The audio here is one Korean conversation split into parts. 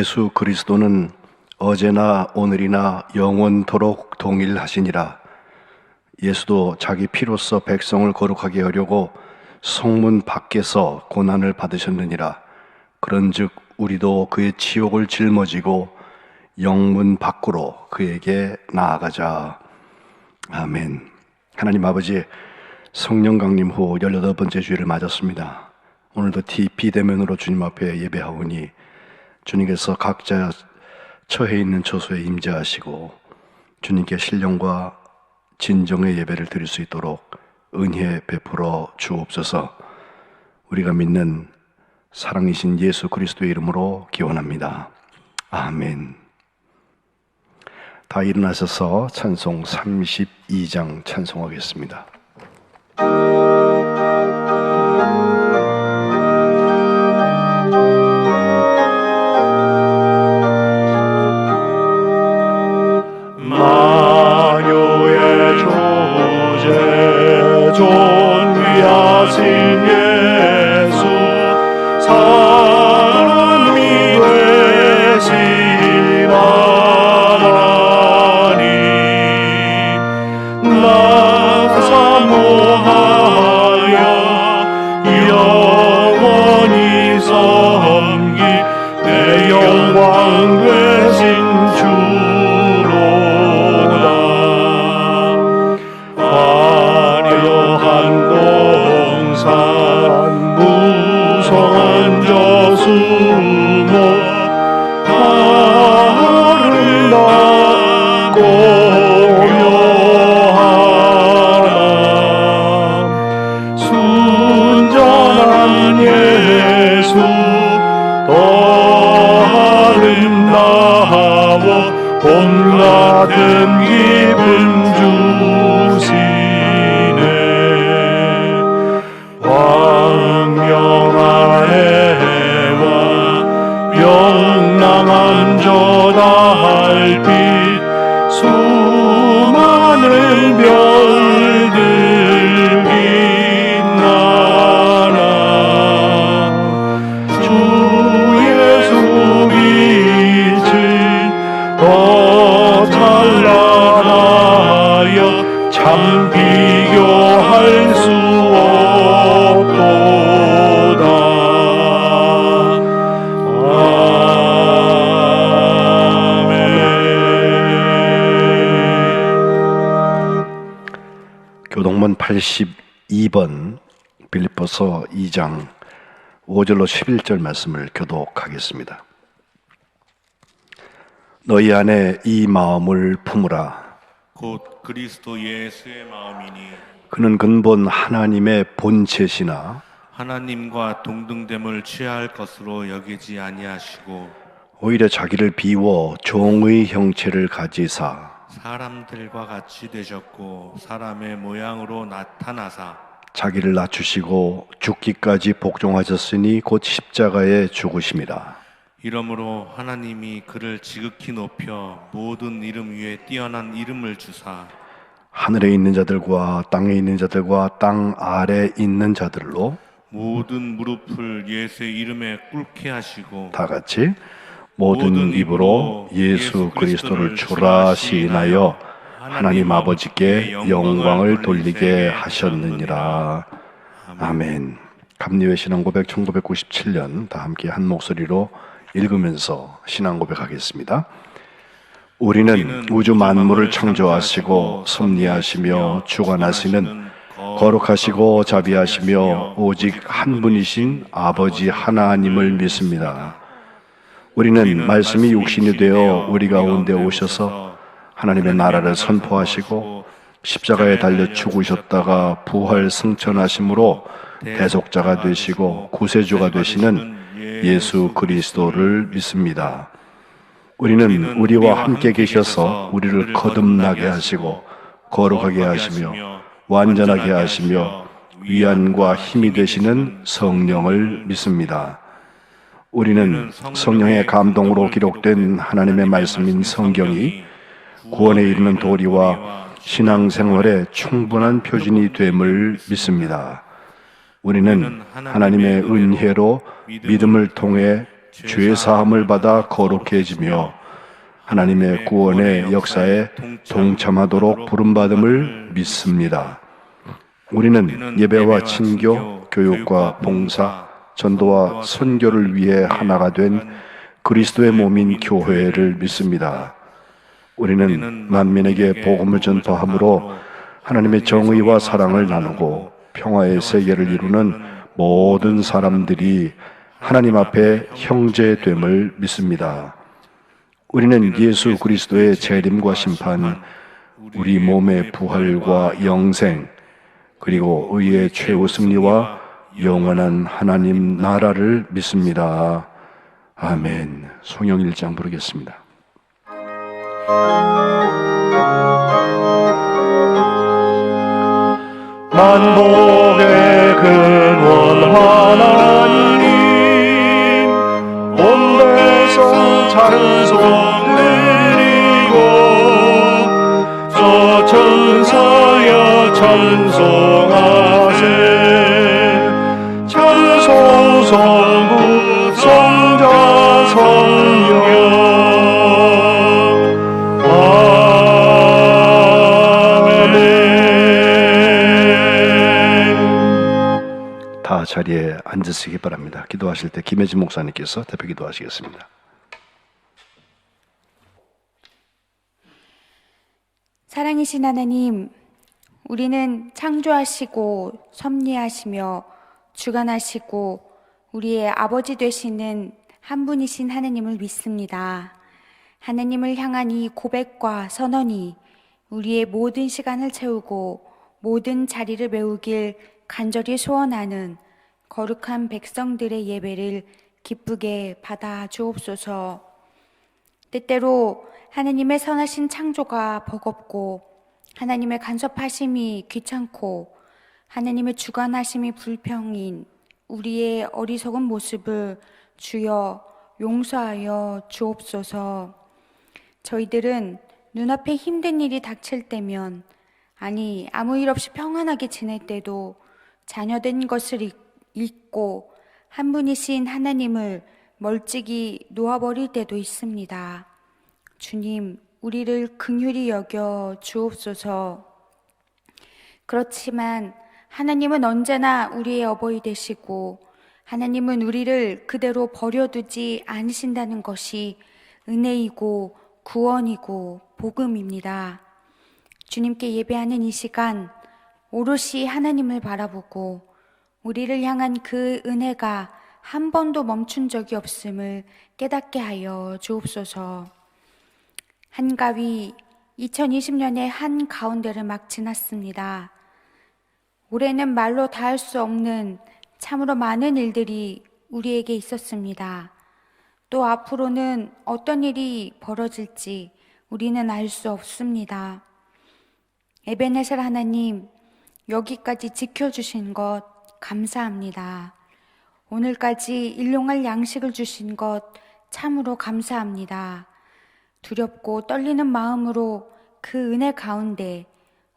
예수 그리스도는 어제나 오늘이나 영원토록 동일하시니라. 예수도 자기 피로써 백성을 거룩하게 하려고 성문 밖에서 고난을 받으셨느니라. 그런즉 우리도 그의 치욕을 짊어지고 영문 밖으로 그에게 나아가자. 아멘. 하나님 아버지, 성령 강림 후 18번째 주일을 맞았습니다. 오늘도 비대면으로 주님 앞에 예배하오니 주님께서 각자 처해 있는 처소에 임재하시고 주님께 신령과 진정의 예배를 드릴 수 있도록 은혜 베풀어 주옵소서. 우리가 믿는 사랑이신 예수 그리스도의 이름으로 기원합니다. 아멘. 다 일어나셔서 찬송 32장 찬송하겠습니다. 만유의 조제 존귀하신 예수 사람이 되신 하나님 나 사모하여 영원히 섬기 내 영광 되신 주 무성한 저수목 아름답고 묘하나 순전한 예수 더 아름다워 봄 같은 기분 주시네. 황영한 해와 명랑한 저 달빛 수많은 별들 빛나나 주 예수 빛은 더 찬란하여 참 비교할 수 없도다. 아멘. 교동문 82번 빌립보서 2장 5절로 11절 말씀을 교독하겠습니다. 너희 안에 이 마음을 품으라. 곧 그리스도 예수의 마음이니 그는 근본 하나님의 본체시나 하나님과 동등됨을 취할 것으로 여기지 아니하시고 오히려 자기를 비워 종의 형체를 가지사 사람들과 같이 되셨고 사람의 모양으로 나타나사 자기를 낮추시고 죽기까지 복종하셨으니 곧 십자가에 죽으심이라. 이러므로 하나님이 그를 지극히 높여 모든 이름 위에 뛰어난 이름을 주사 하늘에 있는 자들과 땅에 있는 자들과 땅 아래 있는 자들로 모든 무릎을 예수의 이름에 꿇게 하시고 다 같이 모든 입으로 예수 그리스도를 주라 시인하여 하나님 아버지께 영광을 돌리게 하셨느니라. 아멘. 감리회 신앙고백 1997년 다 함께 한 목소리로 읽으면서 신앙고백하겠습니다. 우리는 우주 만물을 창조하시고 섭리하시며 주관하시는 거룩하시고 자비하시며 오직 한 분이신 아버지 하나님을 믿습니다. 우리는 말씀이 육신이 되어 우리 가운데 오셔서 하나님의 나라를 선포하시고 십자가에 달려 죽으셨다가 부활 승천하심으로 대속자가 되시고 구세주가 되시는 예수 그리스도를 믿습니다. 우리는 우리와 함께 계셔서 우리를 거듭나게 하시고 거룩하게 하시며 완전하게 하시며 위안과 힘이 되시는 성령을 믿습니다. 우리는 성령의 감동으로 기록된 하나님의 말씀인 성경이 구원에 이르는 도리와 신앙생활의 충분한 표준이 됨을 믿습니다. 우리는 하나님의 은혜로 믿음을 통해 죄 사함을 받아 거룩해지며 하나님의 구원의 역사에 동참하도록 부름받음을 믿습니다. 우리는 예배와 친교, 교육과 봉사, 전도와 선교를 위해 하나가 된 그리스도의 몸인 교회를 믿습니다. 우리는 만민에게 복음을 전파함으로 하나님의 정의와 사랑을 나누고 평화의 세계를 이루는 모든 사람들이 하나님 앞에 형제됨을 믿습니다. 우리는 예수 그리스도의 재림과 심판, 우리 몸의 부활과 영생, 그리고 의의 최후 승리와 영원한 하나님 나라를 믿습니다. 아멘. 성경 1장 부르겠습니다. 만복의 근원 하나님, 온 백성 찬송 드리고 저 천사여 찬송하세. 찬송 성부 성자 성령 다 자리에 앉으시기 바랍니다. 기도하실 때 김혜진 목사님께서 대표 기도하시겠습니다. 사랑이신 하나님, 우리는 창조하시고 섭리하시며 주관하시고 우리의 아버지 되시는 한 분이신 하나님을 믿습니다. 하나님을 향한 이 고백과 선언이 우리의 모든 시간을 채우고 모든 자리를 메우길 간절히 소원하는 거룩한 백성들의 예배를 기쁘게 받아 주옵소서. 때때로 하나님의 선하신 창조가 버겁고 하나님의 간섭하심이 귀찮고 하나님의 주관하심이 불평인 우리의 어리석은 모습을 주여 용서하여 주옵소서. 저희들은 눈앞에 힘든 일이 닥칠 때면, 아니 아무 일 없이 평안하게 지낼 때도 자녀된 것을 잊고 한 분이신 하나님을 멀찍이 놓아버릴 때도 있습니다. 주님, 우리를 긍휼히 여겨 주옵소서. 그렇지만 하나님은 언제나 우리의 어버이 되시고 하나님은 우리를 그대로 버려두지 않으신다는 것이 은혜이고 구원이고 복음입니다. 주님께 예배하는 이 시간 오롯이 하나님을 바라보고 우리를 향한 그 은혜가 한 번도 멈춘 적이 없음을 깨닫게 하여 주옵소서. 한가위 2020년의 한 가운데를 막 지났습니다. 올해는 말로 다 할 수 없는 참으로 많은 일들이 우리에게 있었습니다. 또 앞으로는 어떤 일이 벌어질지 우리는 알 수 없습니다. 에베네셀 하나님, 여기까지 지켜주신 것 감사합니다. 오늘까지 일용할 양식을 주신 것 참으로 감사합니다. 두렵고 떨리는 마음으로 그 은혜 가운데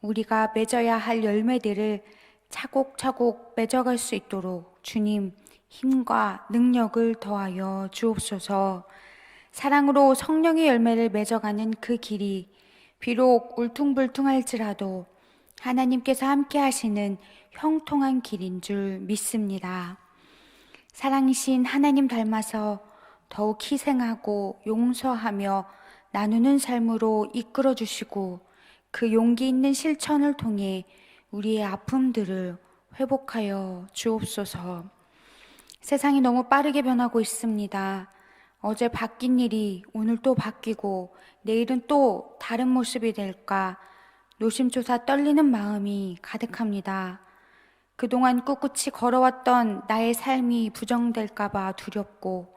우리가 맺어야 할 열매들을 차곡차곡 맺어갈 수 있도록 주님 힘과 능력을 더하여 주옵소서. 사랑으로 성령의 열매를 맺어가는 그 길이 비록 울퉁불퉁할지라도 하나님께서 함께 하시는 형통한 길인 줄 믿습니다. 사랑이신 하나님 닮아서 더욱 희생하고 용서하며 나누는 삶으로 이끌어 주시고 그 용기 있는 실천을 통해 우리의 아픔들을 회복하여 주옵소서. 세상이 너무 빠르게 변하고 있습니다. 어제 바뀐 일이 오늘 또 바뀌고 내일은 또 다른 모습이 될까 노심초사 떨리는 마음이 가득합니다. 그동안 꿋꿋이 걸어왔던 나의 삶이 부정될까봐 두렵고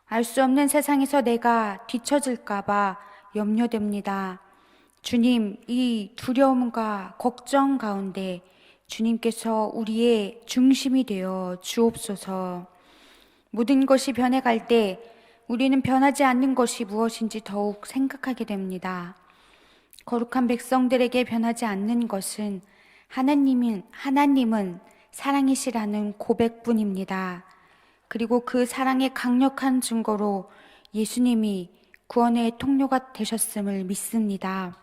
알 수 없는 세상에서 내가 뒤처질까봐 염려됩니다. 주님, 이 두려움과 걱정 가운데 주님께서 우리의 중심이 되어 주옵소서. 모든 것이 변해갈 때 우리는 변하지 않는 것이 무엇인지 더욱 생각하게 됩니다. 거룩한 백성들에게 변하지 않는 것은 하나님은 사랑이시라는 고백뿐입니다. 그리고 그 사랑의 강력한 증거로 예수님이 구원의 통로가 되셨음을 믿습니다.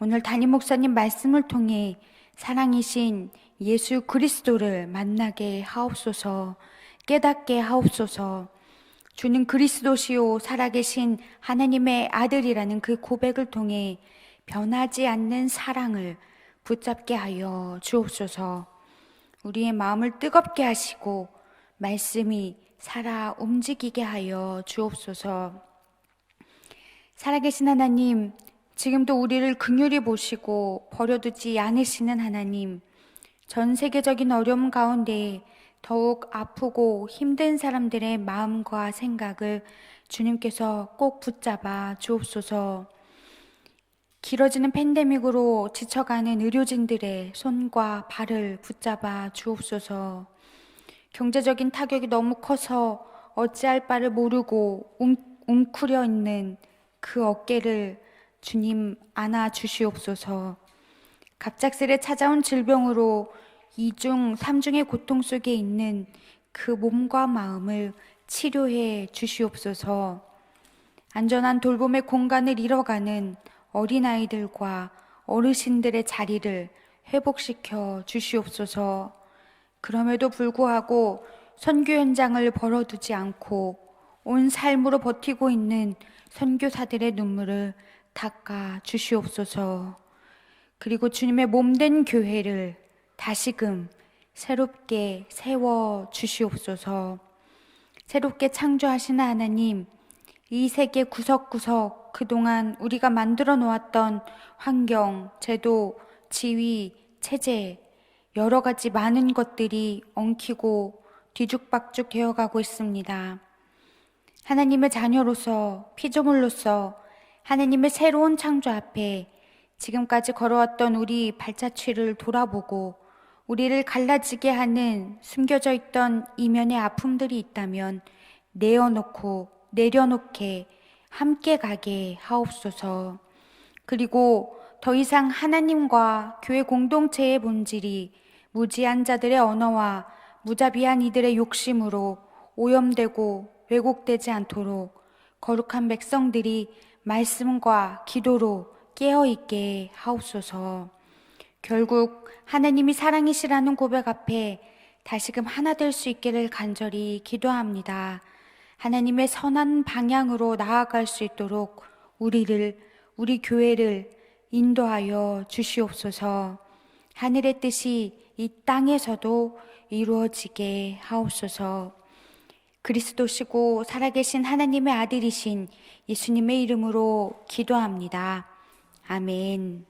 오늘 담임 목사님 말씀을 통해 사랑이신 예수 그리스도를 만나게 하옵소서, 깨닫게 하옵소서. 주는 그리스도시요 살아계신 하나님의 아들이라는 그 고백을 통해 변하지 않는 사랑을 붙잡게 하여 주옵소서. 우리의 마음을 뜨겁게 하시고 말씀이 살아 움직이게 하여 주옵소서. 살아계신 하나님, 지금도 우리를 긍휼히 보시고 버려두지 않으시는 하나님, 전 세계적인 어려움 가운데 더욱 아프고 힘든 사람들의 마음과 생각을 주님께서 꼭 붙잡아 주옵소서. 길어지는 팬데믹으로 지쳐가는 의료진들의 손과 발을 붙잡아 주옵소서. 경제적인 타격이 너무 커서 어찌할 바를 모르고 웅크려 있는 그 어깨를 주님 안아 주시옵소서. 갑작스레 찾아온 질병으로 2중, 3중의 고통 속에 있는 그 몸과 마음을 치료해 주시옵소서. 안전한 돌봄의 공간을 잃어가는 어린아이들과 어르신들의 자리를 회복시켜 주시옵소서. 그럼에도 불구하고 선교 현장을 벌어두지 않고 온 삶으로 버티고 있는 선교사들의 눈물을 닦아 주시옵소서. 그리고 주님의 몸된 교회를 다시금 새롭게 세워 주시옵소서. 새롭게 창조하시는 하나님, 이 세계 구석구석 그동안 우리가 만들어 놓았던 환경, 제도, 지위, 체제, 여러 가지 많은 것들이 엉키고 뒤죽박죽 되어가고 있습니다. 하나님의 자녀로서, 피조물로서 하나님의 새로운 창조 앞에 지금까지 걸어왔던 우리 발자취를 돌아보고 우리를 갈라지게 하는 숨겨져 있던 이면의 아픔들이 있다면 내어놓고 내려놓게 함께 가게 하옵소서. 그리고 더 이상 하나님과 교회 공동체의 본질이 무지한 자들의 언어와 무자비한 이들의 욕심으로 오염되고 왜곡되지 않도록 거룩한 백성들이 말씀과 기도로 깨어있게 하옵소서. 결국 하나님이 사랑이시라는 고백 앞에 다시금 하나 될 수 있기를 간절히 기도합니다. 하나님의 선한 방향으로 나아갈 수 있도록 우리 교회를 인도하여 주시옵소서. 하늘의 뜻이 이 땅에서도 이루어지게 하옵소서. 그리스도시고 살아계신 하나님의 아들이신 예수님의 이름으로 기도합니다. 아멘.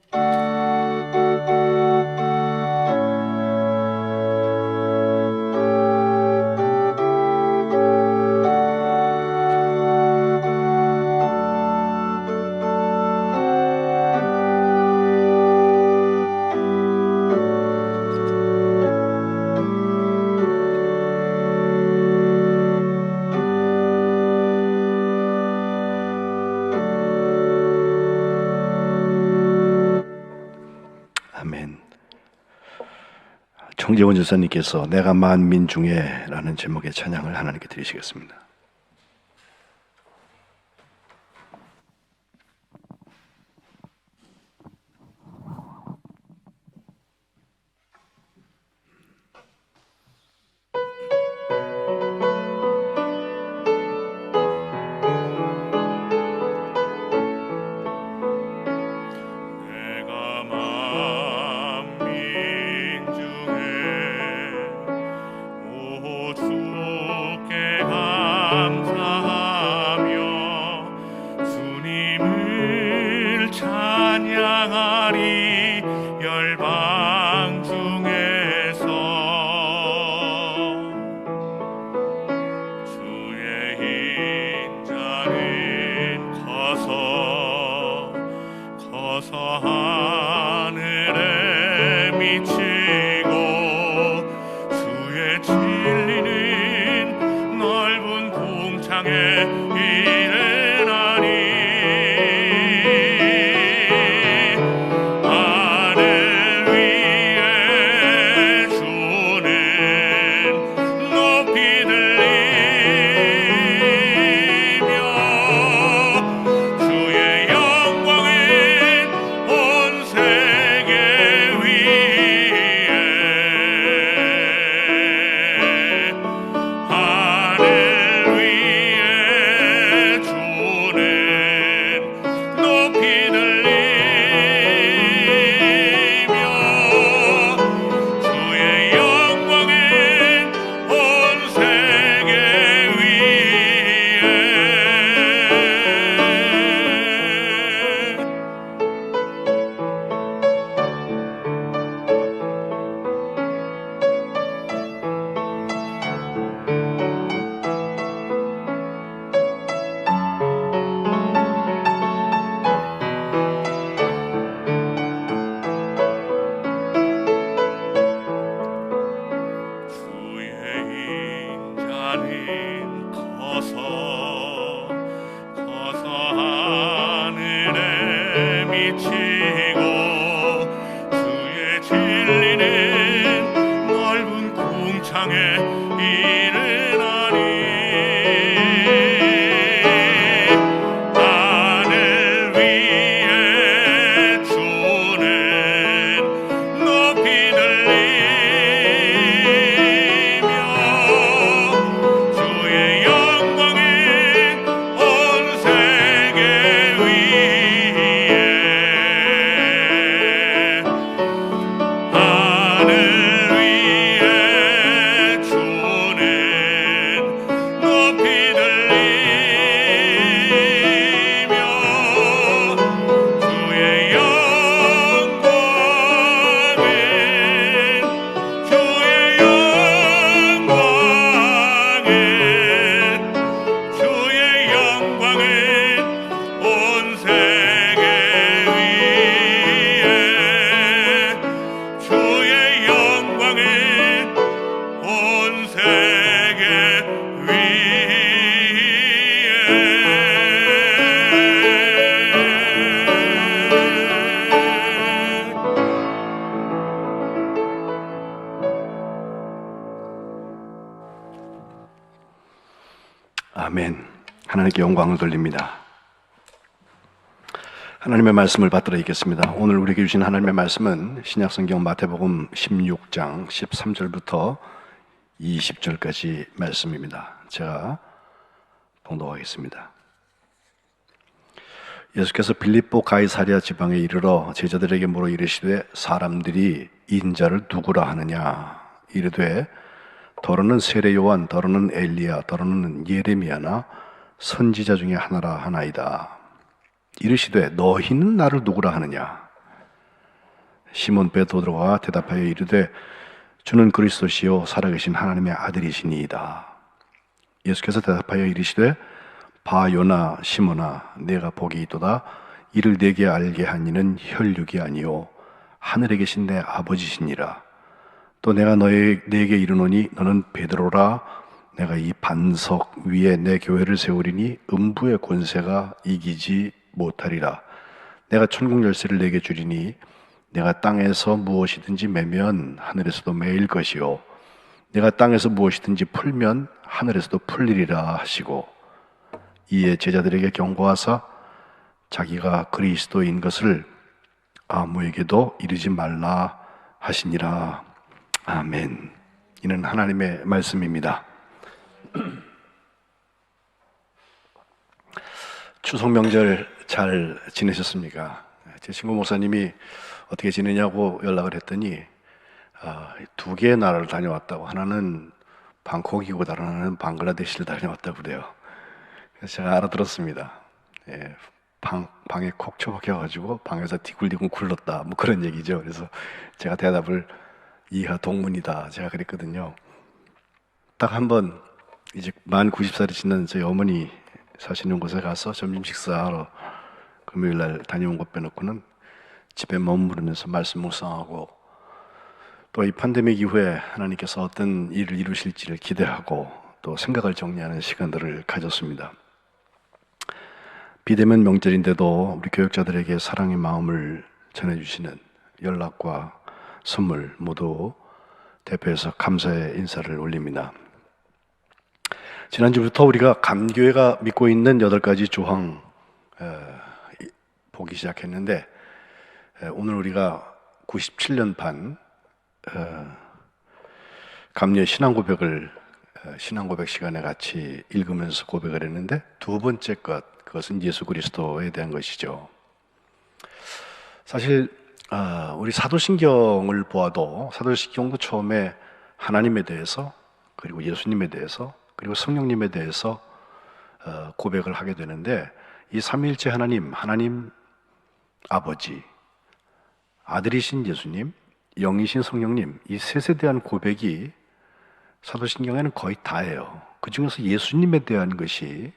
정재원 전사님께서 내가 만민 중에 라는 제목의 찬양을 하나님께 드리시겠습니다. 높이 들리 향해 이르나니 하늘 위에 주는 높이 들리며 주의 영광이 온 세계 위에 하늘 위에 주는 높이 들리며 주의 영광은 주의 영광은 온 세계 위에 주의 영광은 온 세계 위에 아멘. 하나님께 영광을 돌립니다. 하나님의 말씀을 받들어 읽겠습니다. 오늘 우리에게 주신 하나님의 말씀은 신약성경 마태복음 16장 13절부터 20절까지 말씀입니다. 제가 봉독하겠습니다. 예수께서 빌립보 가이사랴 지방에 이르러 제자들에게 물어 이르시되 사람들이 인자를 누구라 하느냐 이르되 더러는 세례 요한, 더러는 엘리야, 더러는 예레미야나 선지자 중에 하나라 하나이다. 이르시되 너희는 나를 누구라 하느냐? 시몬 베드로가 대답하여 이르되 주는 그리스도시요 살아계신 하나님의 아들이시니이다. 예수께서 대답하여 이르시되 바 요나 시몬아 내가 복이 있도다. 이를 내게 알게 한 이는 혈육이 아니요 하늘에 계신 내 아버지시니라. 또 내가 내게 이르노니 너는 베드로라. 내가 이 반석 위에 내 교회를 세우리니 음부의 권세가 이기지 못하리라. 내가 천국 열쇠를 내게 주리니 내가 땅에서 무엇이든지 매면 하늘에서도 매일 것이요 내가 땅에서 무엇이든지 풀면 하늘에서도 풀리리라 하시고 이에 제자들에게 경고하사 자기가 그리스도인 것을 아무에게도 이르지 말라 하시니라. 아멘. 이는 하나님의 말씀입니다. 추석 명절 잘 지내셨습니까? 제 친구 목사님이 어떻게 지내냐고 연락을 했더니 두 개의 나라를 다녀왔다고. 하나는 방콕이고 다른 하나는 방글라데시를 다녀왔다고 그래요. 그래서 제가 알아들었습니다. 예, 방에 콕 처박혀가지고 방에서 디굴디굴 굴렀다 뭐 그런 얘기죠. 그래서 제가 대답을 이하 동문이다 제가 그랬거든요. 딱 한 번 이제 만 90살이 지난 저희 어머니 사시는 곳에 가서 점심 식사하러 금요일 날 다녀온 것 빼놓고는 집에 머무르면서 말씀 묵상하고 또 이 팬데믹 이후에 하나님께서 어떤 일을 이루실지를 기대하고 또 생각을 정리하는 시간들을 가졌습니다. 비대면 명절인데도 우리 교역자들에게 사랑의 마음을 전해주시는 연락과 선물 모두 대표해서 감사의 인사를 올립니다. 지난주부터 우리가 감교회가 믿고 있는 8가지 조항 보기 시작했는데 오늘 우리가 97년 반 감리의 신앙고백을 신앙고백 시간에 같이 읽으면서 고백을 했는데 두 번째 그것은 예수 그리스도에 대한 것이죠. 사실 우리 사도신경을 보아도 사도신경도 처음에 하나님에 대해서 그리고 예수님에 대해서 그리고 성령님에 대해서 고백을 하게 되는데 이 삼위일체 하나님 아버지, 아들이신 예수님, 영이신 성령님 이 셋에 대한 고백이 사도신경에는 거의 다예요. 그 중에서 예수님에 대한 것이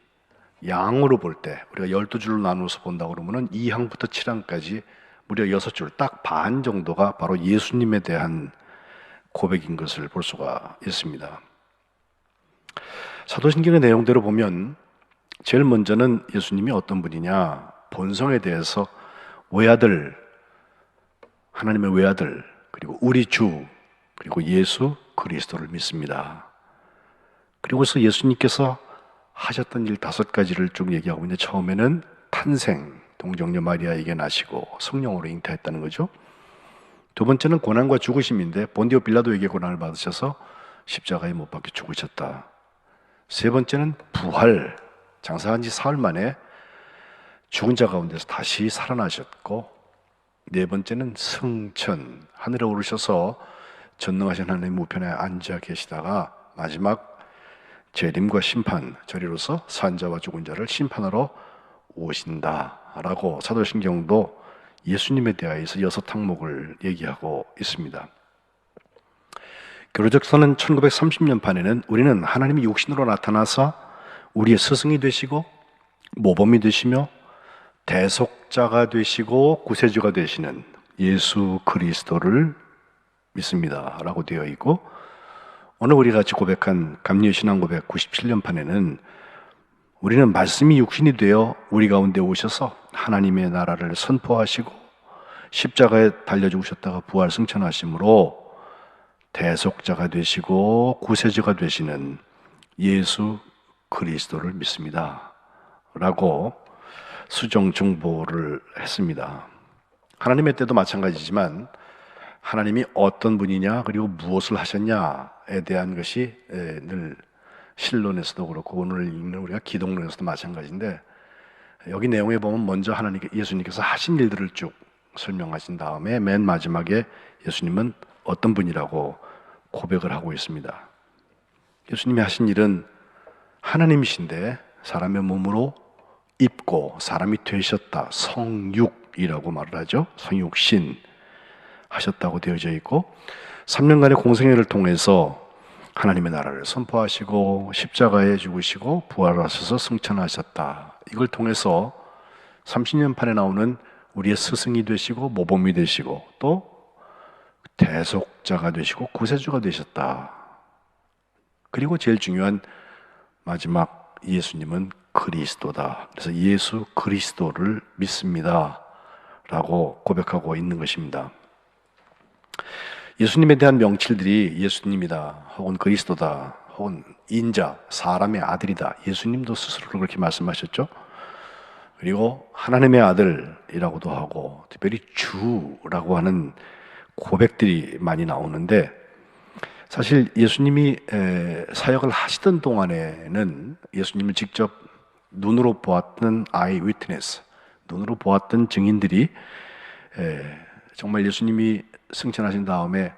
양으로 볼 때 우리가 12줄로 나누어서 본다고 그러면은 2항부터 7항까지 무려 6줄 딱 반 정도가 바로 예수님에 대한 고백인 것을 볼 수가 있습니다. 사도신경의 내용대로 보면 제일 먼저는 예수님이 어떤 분이냐 본성에 대해서 외아들 하나님의 외아들 그리고 우리 주 그리고 예수 그리스도를 믿습니다. 그리고서 예수님께서 하셨던 일 5가지를 쭉 얘기하고 있는데, 처음에는 탄생, 동정녀 마리아에게 나시고 성령으로 잉태했다는 거죠. 두 번째는 고난과 죽으심인데, 본디오 빌라도에게 고난을 받으셔서 십자가에 못 박혀 죽으셨다. 세 번째는 부활, 장사한 지 사흘 만에 죽은 자 가운데서 다시 살아나셨고, 네 번째는 승천, 하늘에 오르셔서 전능하신 하나님 우편에 앉아 계시다가 마지막 재림과 심판, 저리로서 산자와 죽은 자를 심판하러 오신다라고 사도신경도 예수님에 대하여서 6항목을 얘기하고 있습니다. 교로적서는 1930년판에는 우리는 하나님이 육신으로 나타나서 우리의 스승이 되시고 모범이 되시며 대속자가 되시고 구세주가 되시는 예수 그리스도를 믿습니다 라고 되어 있고, 오늘 우리가 같이 고백한 감리의 신앙 고백 97년판에는 우리는 말씀이 육신이 되어 우리 가운데 오셔서 하나님의 나라를 선포하시고 십자가에 달려 죽으셨다가 부활 승천하심으로 대속자가 되시고 구세주가 되시는 예수 그리스도를 믿습니다 라고 수정 정보를 했습니다. 하나님의 때도 마찬가지지만 하나님이 어떤 분이냐, 그리고 무엇을 하셨냐에 대한 것이 늘 신론에서도 그렇고 오늘 읽는 우리가 기독론에서도 마찬가지인데, 여기 내용에 보면 먼저 예수님께서 하신 일들을 쭉 설명하신 다음에 맨 마지막에 예수님은 어떤 분이라고 고백을 하고 있습니다. 예수님이 하신 일은 하나님이신데 사람의 몸으로 입고 사람이 되셨다, 성육이라고 말을 하죠. 성육신 하셨다고 되어져 있고, 3년간의 공생애를 통해서 하나님의 나라를 선포하시고 십자가에 죽으시고 부활하셔서 승천하셨다. 이걸 통해서 30년판에 나오는 우리의 스승이 되시고 모범이 되시고 또 대속자가 되시고 구세주가 되셨다. 그리고 제일 중요한 마지막 예수님은 그리스도다. 그래서 예수 그리스도를 믿습니다 라고 고백하고 있는 것입니다. 예수님에 대한 명칭들이 예수님이다, 혹은 그리스도다, 혹은 인자, 사람의 아들이다. 예수님도 스스로 그렇게 말씀하셨죠. 그리고 하나님의 아들이라고도 하고 특별히 주라고 하는 고백들이 많이 나오는데, 사실 예수님이 사역을 하시던 동안에는 예수님을 직접 눈으로 보았던 아이 위트네스, 눈으로 보았던 증인들이 정말 예수님이 승천하신 다음에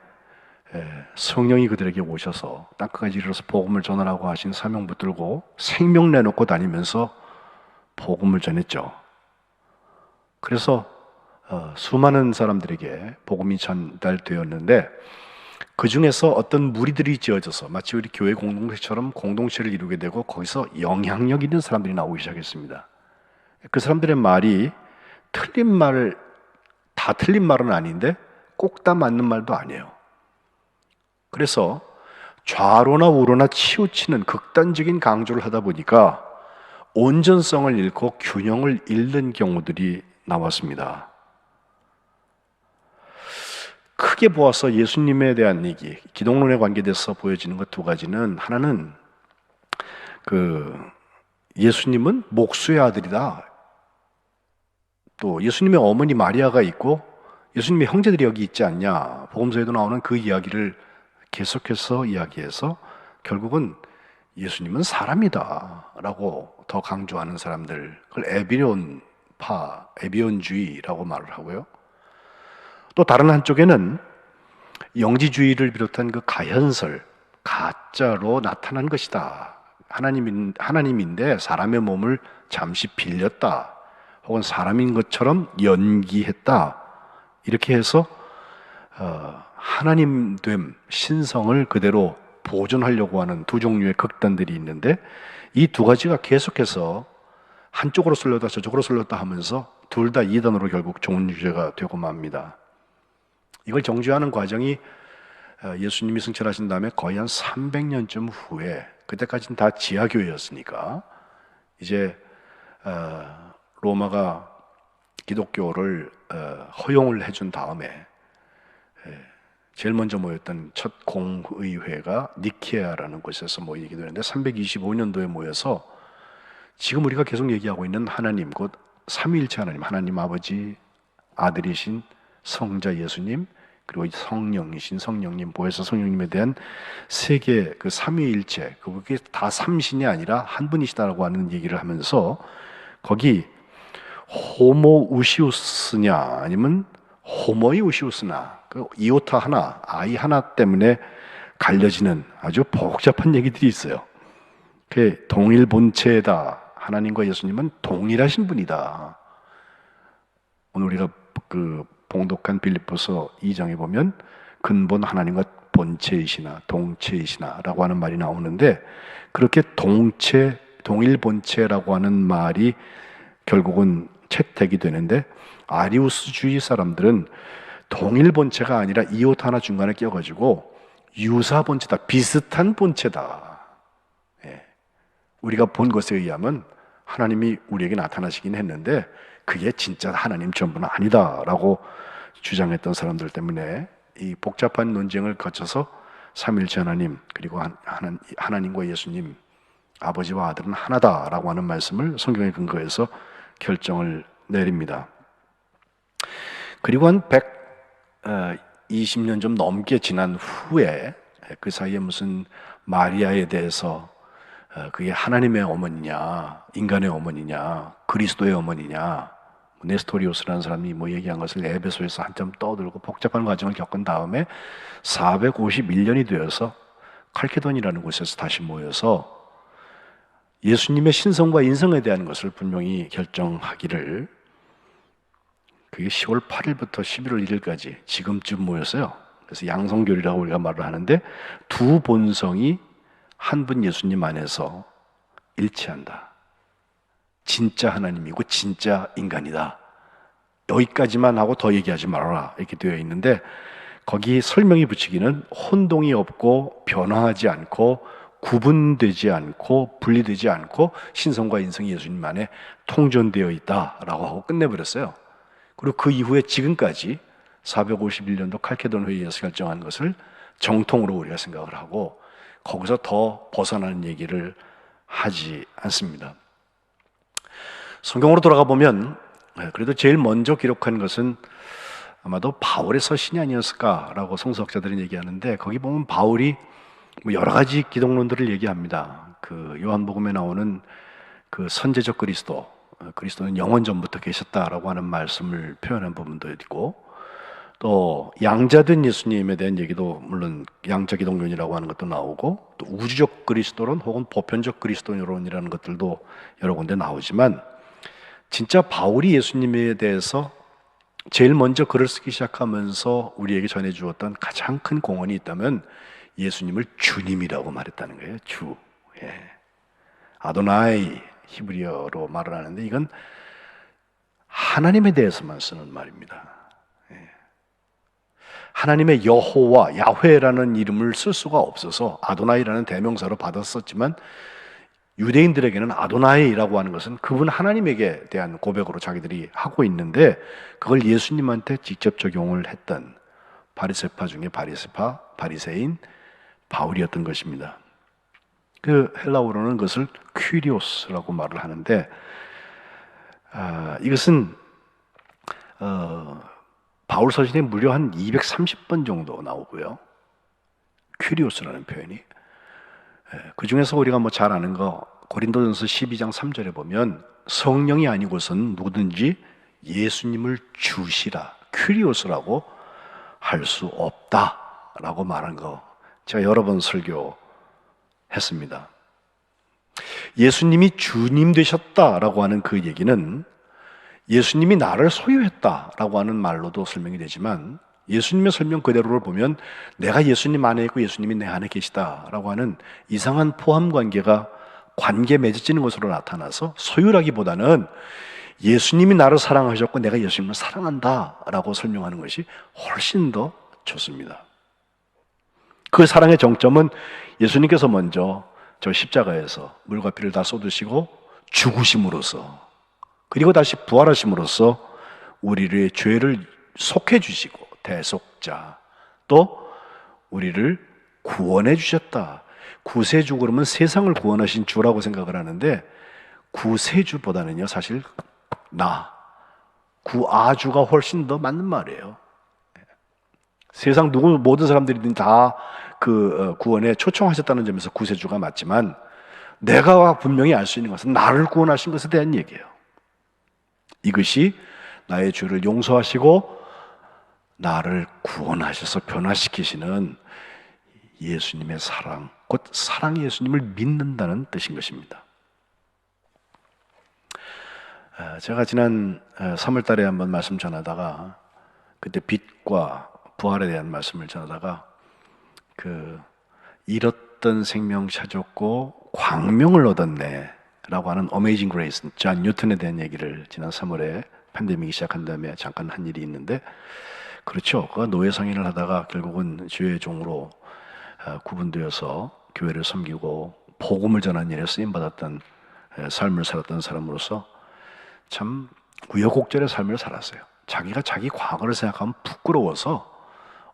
성령이 그들에게 오셔서 땅끝까지 이르러서 복음을 전하라고 하신 사명 붙들고 생명 내놓고 다니면서 복음을 전했죠. 그래서 수많은 사람들에게 복음이 전달되었는데, 그 중에서 어떤 무리들이 지어져서 마치 우리 교회 공동체처럼 공동체를 이루게 되고 거기서 영향력 있는 사람들이 나오기 시작했습니다. 그 사람들의 말이 다 틀린 말은 아닌데 꼭 다 맞는 말도 아니에요. 그래서 좌로나 우로나 치우치는 극단적인 강조를 하다 보니까 온전성을 잃고 균형을 잃는 경우들이 나왔습니다. 크게 보아서 예수님에 대한 얘기, 기독론에 관계돼서 보여지는 것 2가지는, 하나는 예수님은 목수의 아들이다. 또 예수님의 어머니 마리아가 있고 예수님의 형제들이 여기 있지 않냐. 복음서에도 나오는 그 이야기를 계속해서 이야기해서 결국은 예수님은 사람이다 라고 더 강조하는 사람들, 그걸 에비온주의라고 말을 하고요. 또 다른 한쪽에는 영지주의를 비롯한 그 가현설, 가짜로 나타난 것이다. 하나님인데 사람의 몸을 잠시 빌렸다. 혹은 사람인 것처럼 연기했다. 이렇게 해서 하나님됨, 신성을 그대로 보존하려고 하는 2 종류의 극단들이 있는데, 이 2가지가 계속해서 한쪽으로 쏠렸다 저쪽으로 쏠렸다 하면서 둘 다 이단으로 결국 종류제가 되고 맙니다. 이걸 정죄하는 과정이 예수님이 승천하신 다음에 거의 한 300년쯤 후에, 그때까지는 다 지하교회였으니까 이제 로마가 기독교를 허용을 해준 다음에 제일 먼저 모였던 첫 공의회가 니케아라는 곳에서 모이기도 했는데 325년도에 모여서 지금 우리가 계속 얘기하고 있는 하나님, 곧 삼위일체 하나님, 하나님 아버지, 아들이신 성자 예수님, 그리고 성령이신 성령님, 보혜사 성령님에 대한 세계 그 삼위일체, 그게 다 삼신이 아니라 한 분이시다라고 하는 얘기를 하면서 거기 호모우시우스냐 아니면 호모이우시우스나 그 이오타 하나, 아이 하나 때문에 갈려지는 아주 복잡한 얘기들이 있어요. 그 동일 본체다. 하나님과 예수님은 동일하신 분이다. 오늘 우리가 그 봉독한 빌립보서 2장에 보면 근본 하나님과 본체이시나 동체이시나라고 하는 말이 나오는데, 그렇게 동체, 동일 본체라고 하는 말이 결국은 채택이 되는데, 아리우스주의 사람들은 동일 본체가 아니라 이오타 하나 중간에 껴가지고 유사 본체다, 비슷한 본체다. 우리가 본 것에 의하면 하나님이 우리에게 나타나시긴 했는데 그게 진짜 하나님 전부는 아니다라고 주장했던 사람들 때문에 이 복잡한 논쟁을 거쳐서 삼위일체 하나님, 그리고 하나님과 예수님, 아버지와 아들은 하나다라고 하는 말씀을 성경에 근거해서 결정을 내립니다. 그리고 한 120년 좀 넘게 지난 후에 그 사이에 무슨 마리아에 대해서 그게 하나님의 어머니냐, 인간의 어머니냐, 그리스도의 어머니냐, 네스토리오스라는 사람이 뭐 얘기한 것을 에베소에서 한참 떠들고 복잡한 과정을 겪은 다음에 451년이 되어서 칼케돈이라는 곳에서 다시 모여서 예수님의 신성과 인성에 대한 것을 분명히 결정하기를, 그게 10월 8일부터 11월 1일까지 지금쯤 모였어요. 그래서 양성교리라고 우리가 말을 하는데, 두 본성이 한 분 예수님 안에서 일치한다. 진짜 하나님이고 진짜 인간이다. 여기까지만 하고 더 얘기하지 말아라 이렇게 되어 있는데, 거기 설명이 붙이기는 혼동이 없고 변화하지 않고 구분되지 않고 분리되지 않고 신성과 인성이 예수님 안에 통존되어 있다라고 하고 끝내버렸어요. 그리고 그 이후에 지금까지 451년도 칼케돈 회의에서 결정한 것을 정통으로 우리가 생각을 하고 거기서 더 벗어나는 얘기를 하지 않습니다. 성경으로 돌아가 보면 그래도 제일 먼저 기록한 것은 아마도 바울의 서신이 아니었을까라고 성서학자들은 얘기하는데, 거기 보면 바울이 뭐 여러 가지 기독론들을 얘기합니다. 그 요한복음에 나오는 그 선제적 그리스도, 그리스도는 영원 전부터 계셨다라고 하는 말씀을 표현한 부분도 있고, 또 양자된 예수님에 대한 얘기도 물론 양자 기독론이라고 하는 것도 나오고, 또 우주적 그리스도론 혹은 보편적 그리스도론이라는 것들도 여러 군데 나오지만, 진짜 바울이 예수님에 대해서 제일 먼저 글을 쓰기 시작하면서 우리에게 전해주었던 가장 큰 공헌이 있다면 예수님을 주님이라고 말했다는 거예요. 주. 아도나이 히브리어로 말을 하는데 이건 하나님에 대해서만 쓰는 말입니다. 하나님의 여호와, 야훼라는 이름을 쓸 수가 없어서 아도나이라는 대명사로 받았었지만, 유대인들에게는 아도나이라고 하는 것은 그분 하나님에게 대한 고백으로 자기들이 하고 있는데, 그걸 예수님한테 직접 적용을 했던 바리새파 중에 바리새인 바울이었던 것입니다. 그 헬라어로는 그것을 퀴리오스라고 말을 하는데, 이것은 바울 서신에 무려 한 230번 정도 나오고요. 퀴리오스라는 표현이. 그 중에서 우리가 뭐 잘 아는 거, 고린도전서 12장 3절에 보면 성령이 아니고선 누구든지 예수님을 주시라, 퀴리오스라고 할 수 없다라고 말한 거 제가 여러 번 설교했습니다. 예수님이 주님 되셨다라고 하는 그 얘기는 예수님이 나를 소유했다라고 하는 말로도 설명이 되지만, 예수님의 설명 그대로를 보면 내가 예수님 안에 있고 예수님이 내 안에 계시다라고 하는 이상한 포함 관계가 관계 맺어지는 것으로 나타나서 소유라기보다는 예수님이 나를 사랑하셨고 내가 예수님을 사랑한다라고 설명하는 것이 훨씬 더 좋습니다. 그 사랑의 정점은 예수님께서 먼저 저 십자가에서 물과 피를 다 쏟으시고 죽으심으로써, 그리고 다시 부활하심으로써 우리의 죄를 속해 주시고 대속자, 또 우리를 구원해 주셨다. 구세주 그러면 세상을 구원하신 주라고 생각을 하는데 구세주보다는요 사실 구아주가 훨씬 더 맞는 말이에요. 세상 모든 사람들이 다 구원에 초청하셨다는 점에서 구세주가 맞지만 내가 분명히 알 수 있는 것은 나를 구원하신 것에 대한 얘기예요. 이것이 나의 죄를 용서하시고 나를 구원하셔서 변화시키시는 예수님의 사랑, 곧 사랑 예수님을 믿는다는 뜻인 것입니다. 제가 지난 3월 달에 한번 말씀 전하다가 그때 빛과 부활에 대한 말씀을 전하다가 잃었던 생명 찾았고 광명을 얻었네 라고 하는 어메이징 그레이스, 존 뉴턴에 대한 얘기를 지난 3월에 팬데믹이 시작한 다음에 잠깐 한 일이 있는데 그렇죠. 그가 노예 상인을 하다가 결국은 주의 종으로 구분되어서 교회를 섬기고 복음을 전하는 일에 쓰임받았던 삶을 살았던 사람으로서 참 우여곡절의 삶을 살았어요. 자기가 자기 과거를 생각하면 부끄러워서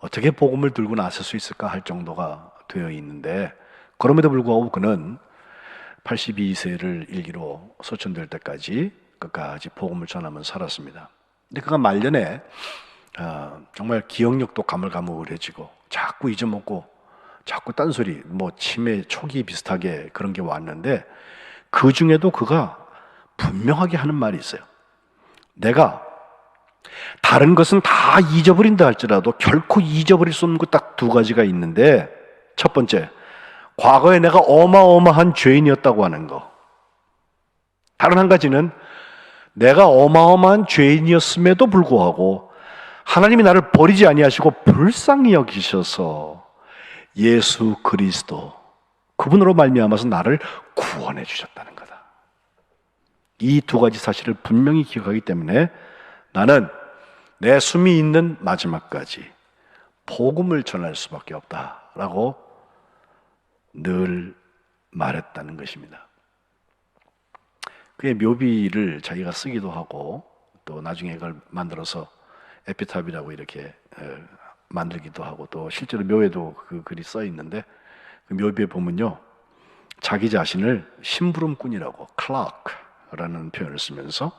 어떻게 복음을 들고 나설 수 있을까 할 정도가 되어 있는데 그럼에도 불구하고 그는 82세를 일기로 소천될 때까지 끝까지 복음을 전하면서 살았습니다. 근데 그가 말년에 정말 기억력도 가물가물해지고 자꾸 잊어먹고 자꾸 딴소리, 치매 초기 비슷하게 그런 게 왔는데 그 중에도 그가 분명하게 하는 말이 있어요. 내가 다른 것은 다 잊어버린다 할지라도 결코 잊어버릴 수 없는 것 딱 두 가지가 있는데 첫 번째, 과거에 내가 어마어마한 죄인이었다고 하는 거. 다른 한 가지는 내가 어마어마한 죄인이었음에도 불구하고 하나님이 나를 버리지 아니하시고 불쌍히 여기셔서 예수 그리스도 그분으로 말미암아서 나를 구원해 주셨다는 거다. 이 두 가지 사실을 분명히 기억하기 때문에 나는 내 숨이 있는 마지막까지 복음을 전할 수밖에 없다라고 늘 말했다는 것입니다. 그의 묘비를 자기가 쓰기도 하고 또 나중에 그걸 만들어서 에피탑이라고 이렇게 만들기도 하고 또 실제로 묘에도 그 글이 써 있는데 그 묘비에 보면요 자기 자신을 심부름꾼이라고 클라크라는 표현을 쓰면서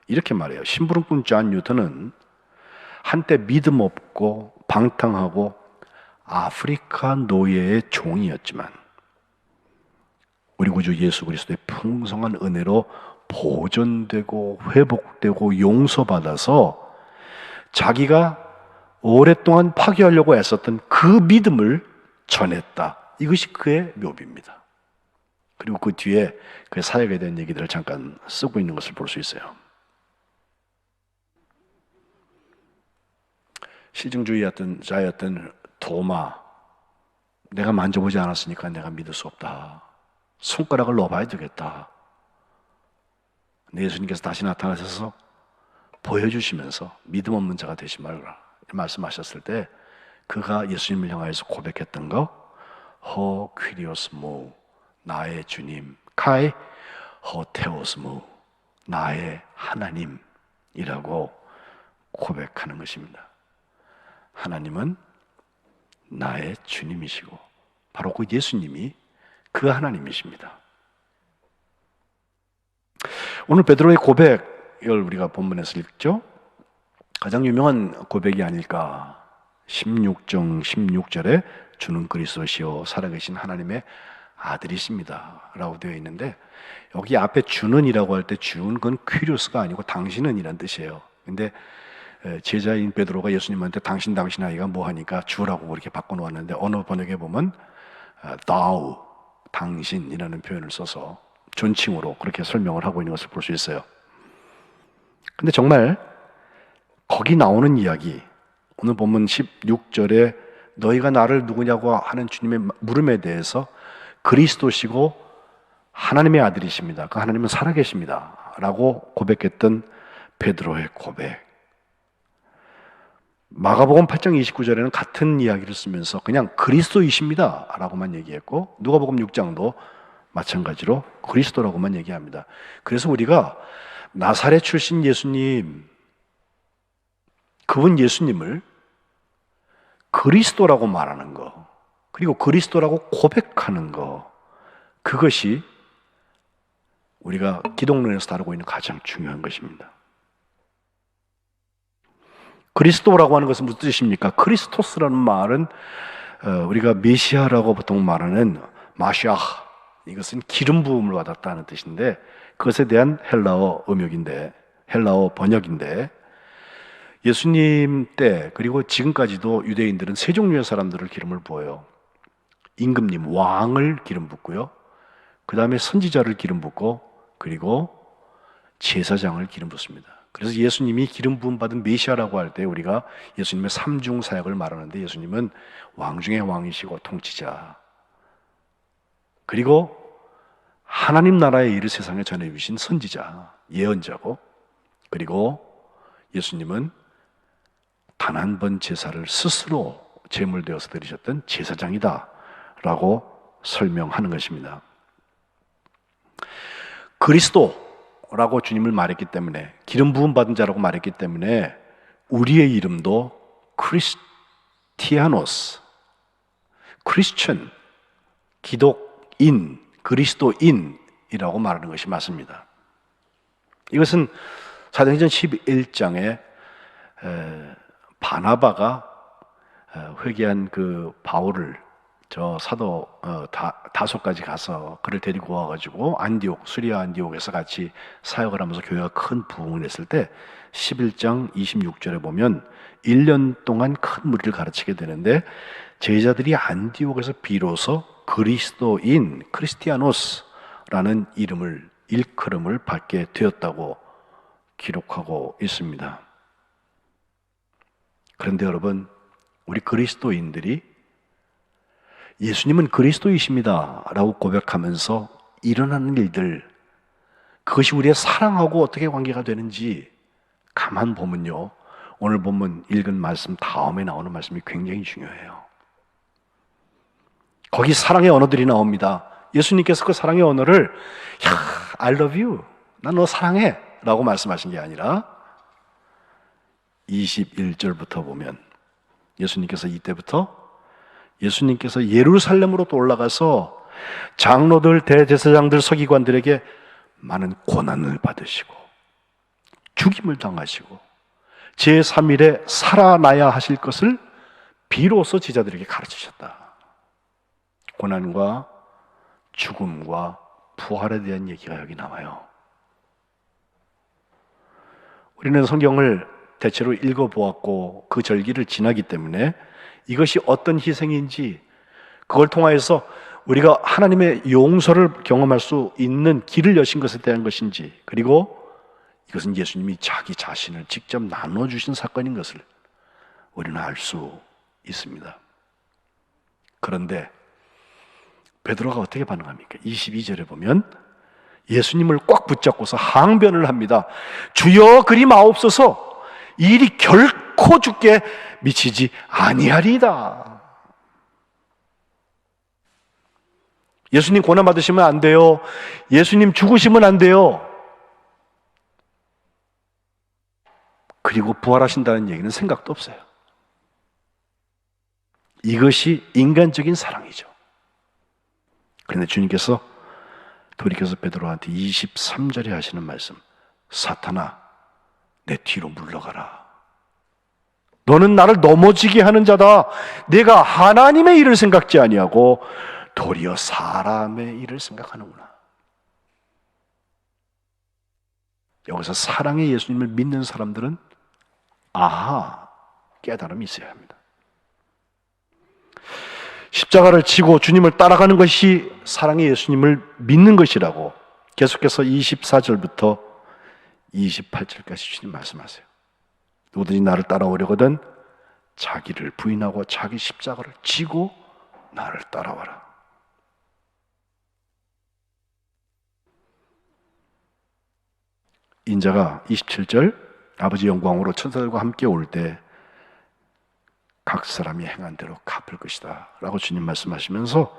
이렇게 말해요. 심부름꾼 존 뉴턴은 한때 믿음 없고 방탕하고 아프리카 노예의 종이었지만 우리 구주 예수 그리스도의 풍성한 은혜로 보존되고 회복되고 용서받아서 자기가 오랫동안 파괴하려고 애썼던 그 믿음을 전했다. 이것이 그의 묘비입니다. 그리고 그 뒤에 그의 사역에 대한 얘기들을 잠깐 쓰고 있는 것을 볼 수 있어요. 실증주의였던 자였던 도마, 내가 만져보지 않았으니까 내가 믿을 수 없다. 손가락을 넣어봐야 되겠다. 예수님께서 다시 나타나셔서 보여주시면서 믿음 없는 자가 되지 말라 말씀하셨을 때 그가 예수님을 향하여서 고백했던 거 허 퀴리오스무 나의 주님 카이 허 테오스무 나의 하나님이라고 고백하는 것입니다. 하나님은 나의 주님이시고 바로 그 예수님이 그 하나님이십니다. 오늘 베드로의 고백을 우리가 본문에서 읽죠. 가장 유명한 고백이 아닐까. 16장 16절에 주는 그리스도시요 살아계신 하나님의 아들이십니다 라고 되어 있는데 여기 앞에 주는이라고 할 때 주는 건 퀴리오스가 아니고 당신은 이란 뜻이에요. 근데 제자인 베드로가 예수님한테 당신 아이가 뭐 하니까 주라고 그렇게 바꿔놓았는데 어느 번역에 보면 thou 당신이라는 표현을 써서 존칭으로 그렇게 설명을 하고 있는 것을 볼 수 있어요. 근데 정말 거기 나오는 이야기 오늘 본문 16절에 너희가 나를 누구냐고 하는 주님의 물음에 대해서 그리스도시고 하나님의 아들이십니다. 그 하나님은 살아계십니다 라고 고백했던 베드로의 고백. 마가복음 8장 29절에는 같은 이야기를 쓰면서 그냥 그리스도이십니다 라고만 얘기했고 누가복음 6장도 마찬가지로 그리스도라고만 얘기합니다. 그래서 우리가 나사렛 출신 예수님 그분 예수님을 그리스도라고 말하는 거, 그리고 그리스도라고 고백하는 거, 그것이 우리가 기독론에서 다루고 있는 가장 중요한 것입니다. 그리스도라고 하는 것은 무슨 뜻입니까? 크리스토스라는 말은 우리가 메시아라고 보통 말하는 마시아, 이것은 기름 부음을 받았다는 뜻인데, 그것에 대한 헬라어 음역인데, 헬라어 번역인데, 예수님 때 그리고 지금까지도 유대인들은 세 종류의 사람들을 기름을 부어요. 임금님, 왕을 기름 붓고요, 그 다음에 선지자를 기름 붓고, 그리고 제사장을 기름 붓습니다. 그래서 예수님이 기름 부음 받은 메시아라고 할 때 우리가 예수님의 삼중 사역을 말하는데, 예수님은 왕 중의 왕이시고 통치자, 그리고 하나님 나라의 일을 세상에 전해주신 선지자, 예언자고, 그리고 예수님은 단 한 번 제사를 스스로 제물되어서 드리셨던 제사장이다 라고 설명하는 것입니다. 그리스도라고 주님을 말했기 때문에, 기름 부음 받은 자라고 말했기 때문에 우리의 이름도 크리스티아노스, 크리스천, 기독인, 그리스도인이라고 말하는 것이 맞습니다. 이것은 사도행전 11장에 바나바가 회개한 그 바울을 저 사도 다소까지 가서 그를 데리고 와가지고 안디옥, 수리아 안디옥에서 같이 사역을 하면서 교회가 큰 부흥을 했을 때 11장 26절에 보면 1년 동안 큰 무리를 가르치게 되는데, 제자들이 안디옥에서 비로소 그리스도인, 크리스티아노스라는 이름을, 일컬음을 받게 되었다고 기록하고 있습니다. 그런데 여러분, 우리 그리스도인들이 예수님은 그리스도이십니다 라고 고백하면서 일어나는 일들, 그것이 우리의 사랑하고 어떻게 관계가 되는지 가만 보면요, 오늘 본문 읽은 말씀 다음에 나오는 말씀이 굉장히 중요해요. 거기 사랑의 언어들이 나옵니다. 예수님께서 그 사랑의 언어를 I love you, 난 너 사랑해 라고 말씀하신 게 아니라 21절부터 보면 예수님께서 이때부터 예수님께서 예루살렘으로 또 올라가서 장로들, 대제사장들, 서기관들에게 많은 고난을 받으시고 죽임을 당하시고 제3일에 살아나야 하실 것을 비로소 제자들에게 가르치셨다. 고난과 죽음과 부활에 대한 얘기가 여기 나와요. 우리는 성경을 대체로 읽어보았고 그 절기를 지나기 때문에 이것이 어떤 희생인지, 그걸 통하여서 우리가 하나님의 용서를 경험할 수 있는 길을 여신 것에 대한 것인지, 그리고 이것은 예수님이 자기 자신을 직접 나눠주신 사건인 것을 우리는 알 수 있습니다. 그런데 베드로가 어떻게 반응합니까? 22절에 보면 예수님을 꽉 붙잡고서 항변을 합니다. 주여 그리 마옵소서, 이 일이 결코 주께 미치지 아니하리이다. 예수님 고난 받으시면 안 돼요. 예수님 죽으시면 안 돼요. 그리고 부활하신다는 얘기는 생각도 없어요. 이것이 인간적인 사랑이죠. 그런데 주님께서 돌이켜서 베드로한테 23절에 하시는 말씀, 사탄아 내 뒤로 물러가라. 너는 나를 넘어지게 하는 자다. 내가 하나님의 일을 생각지 아니하고 도리어 사람의 일을 생각하는구나. 여기서 사랑의 예수님을 믿는 사람들은 깨달음이 있어야 합니다. 십자가를 지고 주님을 따라가는 것이 사랑의 예수님을 믿는 것이라고 계속해서 24절부터 28절까지 주님 말씀하세요. 누구든지 나를 따라오려거든 자기를 부인하고 자기 십자가를 지고 나를 따라와라. 인자가 27절 아버지 영광으로 천사들과 함께 올 때 각 사람이 행한 대로 갚을 것이다 라고 주님 말씀하시면서,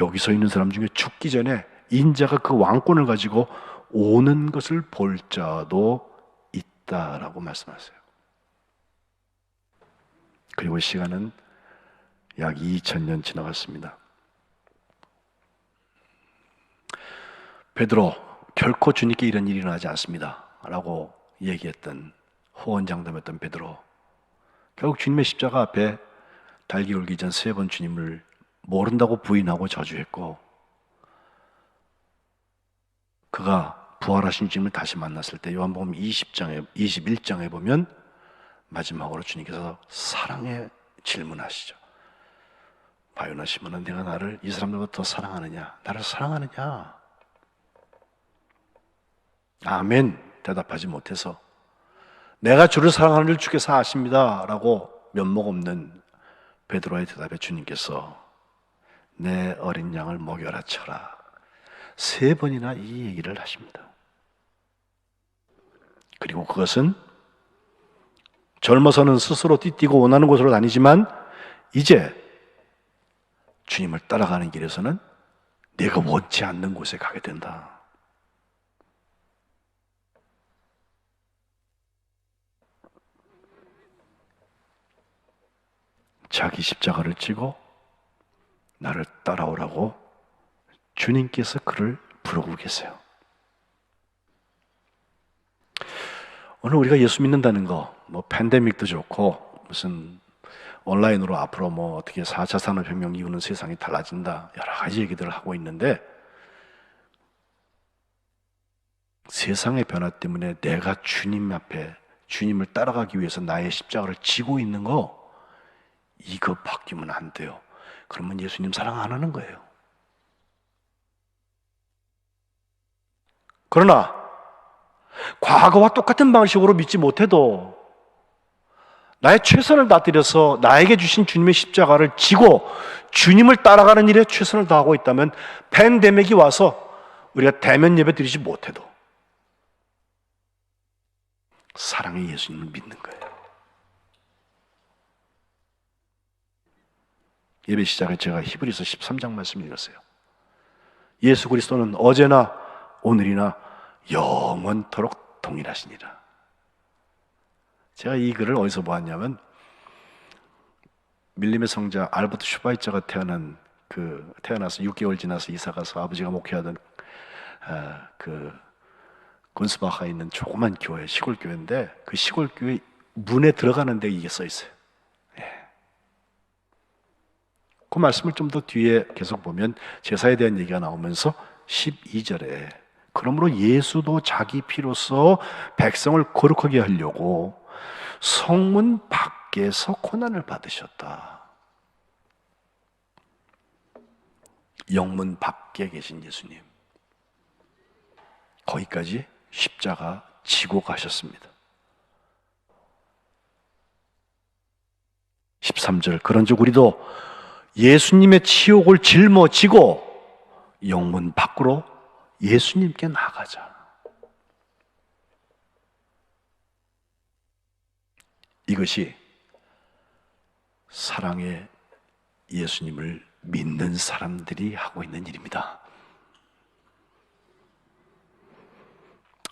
여기 서 있는 사람 중에 죽기 전에 인자가 그 왕권을 가지고 오는 것을 볼 자도 있다라고 말씀하세요. 그리고 시간은 약 2000년 지나갔습니다. 베드로, 결코 주님께 이런 일이 일어나지 않습니다 라고 얘기했던 호언장담했던 베드로, 결국 주님의 십자가 앞에 달기 울기 전 3번 주님을 모른다고 부인하고 저주했고, 그가 부활하신 주님을 다시 만났을 때 요한복음 21장에 보면 마지막으로 주님께서 사랑에 질문하시죠. 바요나 시몬아, 내가 나를 이 사람들보다 더 사랑하느냐? 나를 사랑하느냐? 아멘 대답하지 못해서, 내가 주를 사랑하는 줄 주께서 아십니다 라고 면목 없는 베드로의 대답에 주님께서 내 어린 양을 먹여라 쳐라 3번이나 이 얘기를 하십니다. 그리고 그것은 젊어서는 스스로 띠뛰고 원하는 곳으로 다니지만 이제 주님을 따라가는 길에서는 내가 원치 않는 곳에 가게 된다. 자기 십자가를 지고 나를 따라오라고 주님께서 그를 부르고 계세요. 오늘 우리가 예수 믿는다는 거, 뭐 팬데믹도 좋고 무슨 온라인으로 앞으로 뭐 어떻게 4차 산업혁명 이후는 세상이 달라진다 여러 가지 얘기들을 하고 있는데, 세상의 변화 때문에 내가 주님 앞에 주님을 따라가기 위해서 나의 십자가를 지고 있는 거, 이거 바뀌면 안 돼요. 그러면 예수님 사랑 안 하는 거예요. 그러나 과거와 똑같은 방식으로 믿지 못해도 나의 최선을 다들여서 나에게 주신 주님의 십자가를 지고 주님을 따라가는 일에 최선을 다하고 있다면 팬데믹이 와서 우리가 대면 예배 드리지 못해도 사랑의 예수님을 믿는 거예요. 예배 시작에 제가 히브리서 13장 말씀을 읽었어요. 예수 그리스도는 어제나 오늘이나 영원토록 동일하시니라. 제가 이 글을 어디서 보았냐면, 밀림의 성자 알버트 슈바이처가 태어나서 6개월 지나서 이사가서 아버지가 목회하던 그 곤스바하에 있는 조그만 교회, 시골 교회인데 그 시골 교회 문에 들어가는데 이게 써 있어요. 그 말씀을 좀 더 뒤에 계속 보면 제사에 대한 얘기가 나오면서 12절에 그러므로 예수도 자기 피로써 백성을 거룩하게 하려고 성문 밖에서 고난을 받으셨다. 영문 밖에 계신 예수님, 거기까지 십자가 지고 가셨습니다. 13절, 그런즉 우리도 예수님의 치욕을 짊어지고 영문 밖으로 예수님께 나가자. 이것이 사랑의 예수님을 믿는 사람들이 하고 있는 일입니다.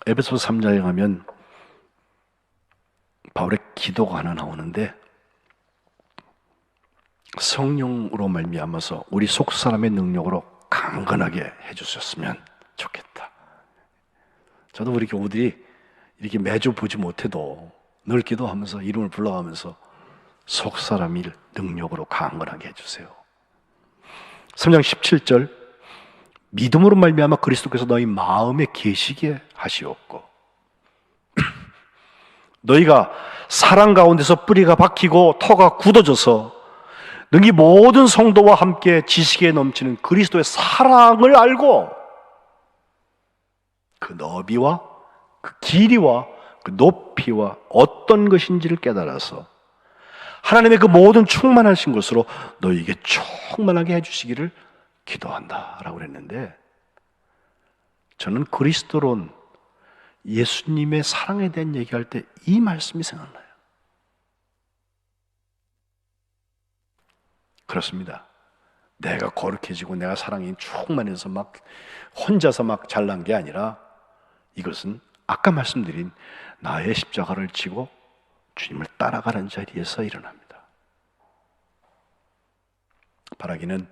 에베소 3장에 가면 바울의 기도가 하나 나오는데, 성령으로 말미암아서 우리 속 사람의 능력으로 강건하게 해주셨으면 좋겠다. 저도 우리 교우들이 이렇게 매주 보지 못해도 늘 기도하면서 이름을 불러가면서 속 사람의 능력으로 강건하게 해주세요. 3장 17절, 믿음으로 말미암아 그리스도께서 너희 마음에 계시게 하시옵고 너희가 사랑 가운데서 뿌리가 박히고 터가 굳어져서 능히 모든 성도와 함께 지식에 넘치는 그리스도의 사랑을 알고 그 너비와 그 길이와 그 높이와 어떤 것인지를 깨달아서 하나님의 그 모든 충만하신 것으로 너희에게 충만하게 해주시기를 기도한다 라고 그랬는데, 저는 그리스도론 예수님의 사랑에 대한 얘기할 때 이 말씀이 생각나요. 그렇습니다. 내가 거룩해지고 내가 사랑이 충만해서 막 혼자서 막 잘난 게 아니라, 이것은 아까 말씀드린 나의 십자가를 지고 주님을 따라가는 자리에서 일어납니다. 바라기는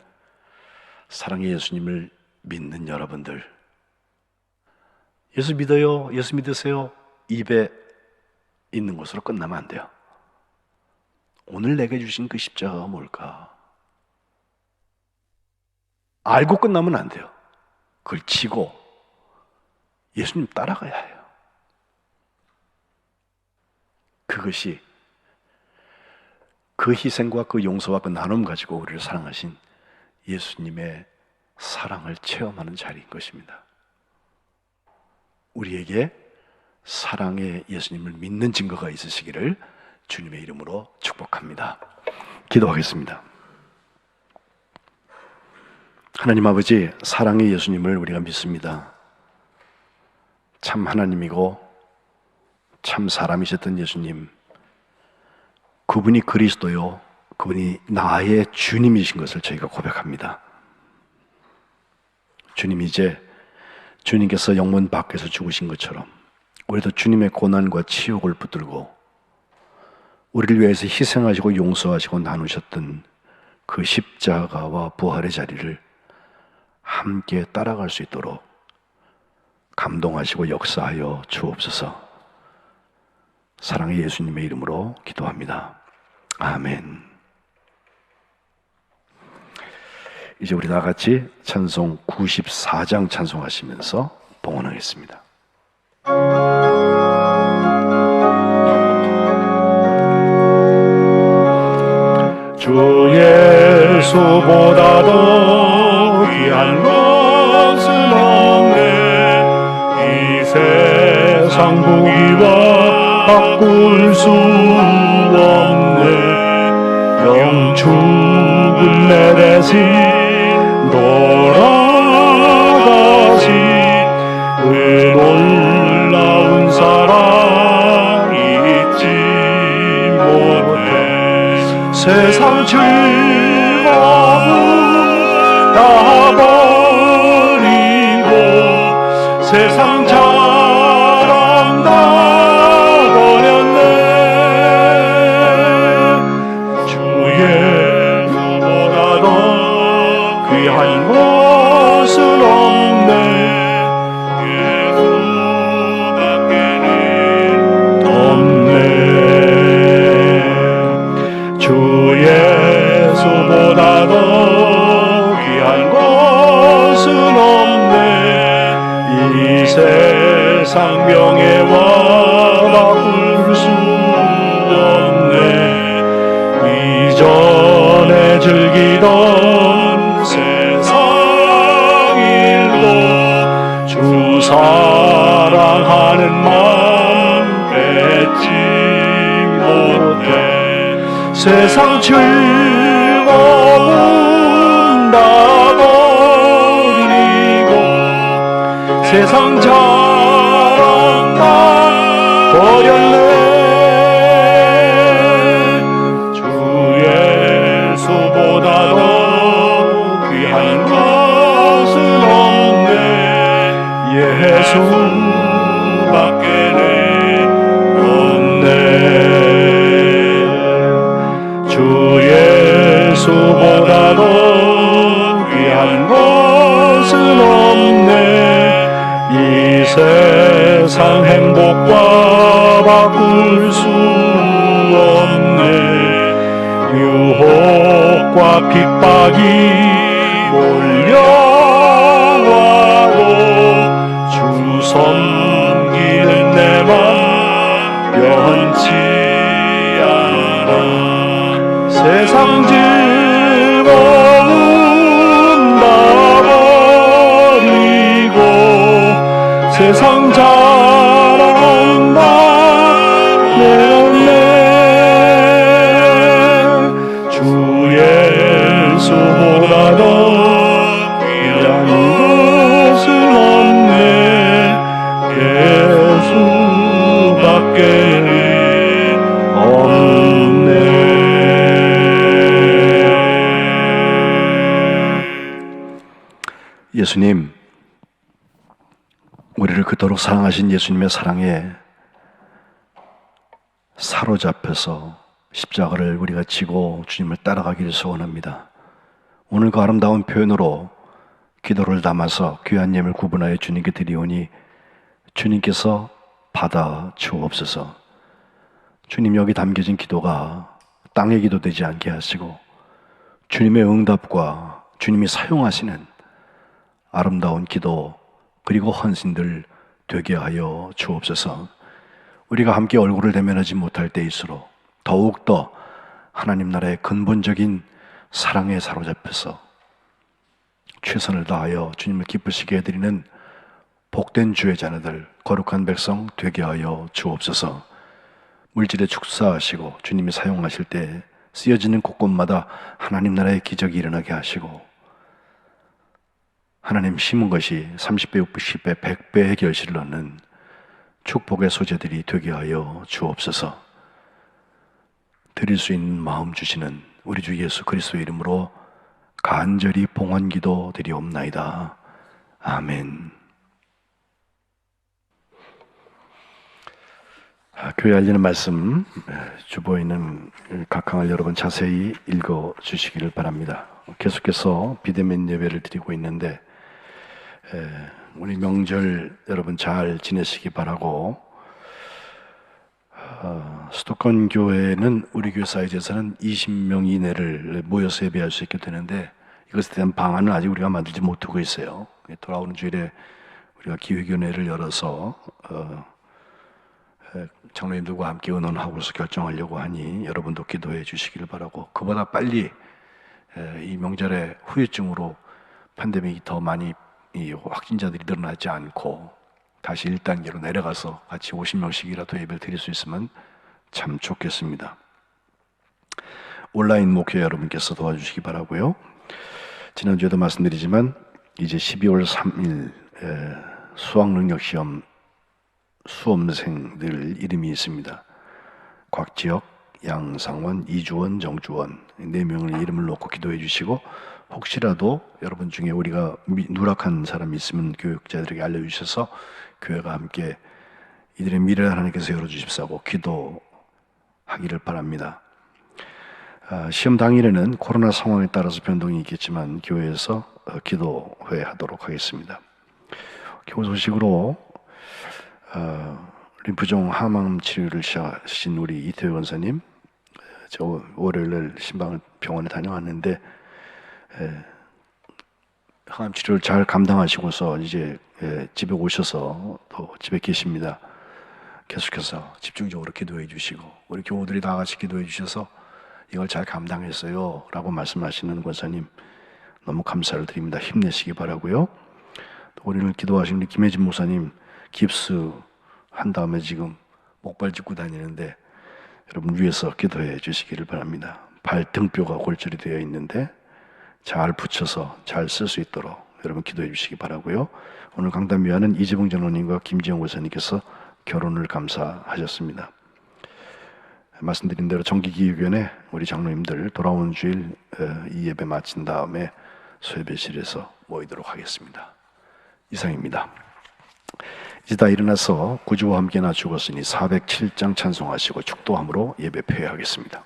사랑의 예수님을 믿는 여러분들, 예수 믿어요, 예수 믿으세요, 입에 있는 것으로 끝나면 안 돼요. 오늘 내게 주신 그 십자가가 뭘까? 알고 끝나면 안 돼요. 그걸 지고 예수님 따라가야 해요. 그것이 그 희생과 그 용서와 그 나눔 가지고 우리를 사랑하신 예수님의 사랑을 체험하는 자리인 것입니다. 우리에게 사랑의 예수님을 믿는 증거가 있으시기를 주님의 이름으로 축복합니다. 기도하겠습니다. 하나님 아버지, 사랑의 예수님을 우리가 믿습니다. 참 하나님이고 참 사람이셨던 예수님, 그분이 그리스도요, 그분이 나의 주님이신 것을 저희가 고백합니다. 주님, 이제 주님께서 영문 밖에서 죽으신 것처럼 우리도 주님의 고난과 치욕을 붙들고 우리를 위해서 희생하시고 용서하시고 나누셨던 그 십자가와 부활의 자리를 함께 따라갈 수 있도록 감동하시고 역사하여 주옵소서. 사랑의 예수님의 이름으로 기도합니다. 아멘. 이제 우리 다 같이 찬송 94장 찬송하시면서 봉헌하겠습니다. 주 예수보다도 귀한 것은 없네. 이 세상 보기와 바꿀 수 없네. 영축을 내 대신 돌아가신 그 놀라운 사랑 잊지 못해. 세상 즐거움 다 버리고 세상 자랑 다 버렸네. 주 예수보다도 귀한 것은 없네. 예수밖에는 없네. 주 예수보다도 귀한 것은 없네. 이 세상 명예와 바꿀 수 없네. 이전에 즐기던 세상 일도 주 사랑하는 마음 뺏지 못해. 세상 즐거움 다 버리고 세상 자랑 다 버렸네. 주 예수보다도 귀한 것은 없네. 예수밖에는 없네. 주 예수보다도 귀한 것은 없네. 이 세상 행복과 바꿀 수 없네. 유혹과 핍박이 몰려와도 주 섬기는 내 맘 변치 않아. 세상 즐거움 다 버리고 세상 자랑 다 내었네. 주 예수보다도 귀한 것은 없네. 예수밖에는 없네. 예수님, 우리를 그토록 사랑하신 예수님의 사랑에 사로잡혀서 십자가를 우리가 지고 주님을 따라가기를 소원합니다. 오늘 그 아름다운 표현으로 기도를 담아서 귀한 예물 구분하여 주님께 드리오니 주님께서 받아 주옵소서. 주님, 여기 담겨진 기도가 땅의 기도 되지 않게 하시고 주님의 응답과 주님이 사용하시는 아름다운 기도 그리고 헌신들 되게 하여 주옵소서. 우리가 함께 얼굴을 대면하지 못할 때일수록 더욱더 하나님 나라의 근본적인 사랑에 사로잡혀서 최선을 다하여 주님을 기쁘시게 해드리는 복된 주의 자녀들, 거룩한 백성 되게 하여 주옵소서. 물질에 축사하시고 주님이 사용하실 때 쓰여지는 곳곳마다 하나님 나라의 기적이 일어나게 하시고 하나님 심은 것이 30배, 60배, 100배의 결실을 얻는 축복의 소재들이 되게 하여 주옵소서. 드릴 수 있는 마음 주시는 우리 주 예수 그리스도의 이름으로 간절히 봉헌기도 드리옵나이다. 아멘. 교회 알리는 말씀 주보에 있는 각항을 여러분 자세히 읽어 주시기를 바랍니다. 계속해서 비대면 예배를 드리고 있는데 우리 명절 여러분 잘 지내시기 바라고, 수도권 교회는 우리 교회 사이즈에서는 20명 이내를 모여서 예배할 수 있게 되는데 이것에 대한 방안은 아직 우리가 만들지 못하고 있어요. 돌아오는 주일에 우리가 기회견회를 열어서 장로님들과 함께 의논하고서 결정하려고 하니 여러분도 기도해 주시기를 바라고, 그보다 빨리 이 명절의 후유증으로 팬데믹이 더 많이 이 확진자들이 늘어나지 않고 다시 1단계로 내려가서 같이 50명씩이라도 예배를 드릴 수 있으면 참 좋겠습니다. 온라인 목회 여러분께서 도와주시기 바라고요. 지난주에도 말씀드리지만 이제 12월 3일 수학능력시험 수험생들 이름이 있습니다. 곽지혁, 양상원, 이주원, 정주원 4명의 이름을 놓고 기도해 주시고, 혹시라도 여러분 중에 우리가 누락한 사람이 있으면 교육자들에게 알려주셔서 교회가 함께 이들의 미래를 하나님께서 열어주십사고 기도하기를 바랍니다. 시험 당일에는 코로나 상황에 따라서 변동이 있겠지만 교회에서 기도회 하도록 하겠습니다. 교회 소식으로 림프종 항암 치료를 시작하신 우리 이태호 원사님, 저 월요일날 신방을 병원에 다녀왔는데 항암 치료를 잘 감당하시고서 이제 집에 오셔서 또 집에 계십니다. 계속해서 집중적으로 기도해 주시고 우리 교우들이 다 같이 기도해 주셔서 이걸 잘 감당했어요 라고 말씀하시는 권사님 너무 감사를 드립니다. 힘내시기 바라고요. 또 우리를 기도하신 우리 김혜진 목사님 깁스 한 다음에 지금 목발 짚고 다니는데 여러분 위에서 기도해 주시기를 바랍니다. 발등뼈가 골절이 되어 있는데 잘 붙여서 잘 쓸 수 있도록 여러분 기도해 주시기 바라고요. 오늘 강단위원은 이재봉 장로님과 김지영 권사님께서 결혼을 감사하셨습니다. 말씀드린 대로 정기기획위원회 우리 장로님들 돌아오는 주일 이 예배 마친 다음에 소예배실에서 모이도록 하겠습니다. 이상입니다. 이제 다 일어나서 구주와 함께 나 죽었으니 407장 찬송하시고 축도함으로 예배 폐회하겠습니다.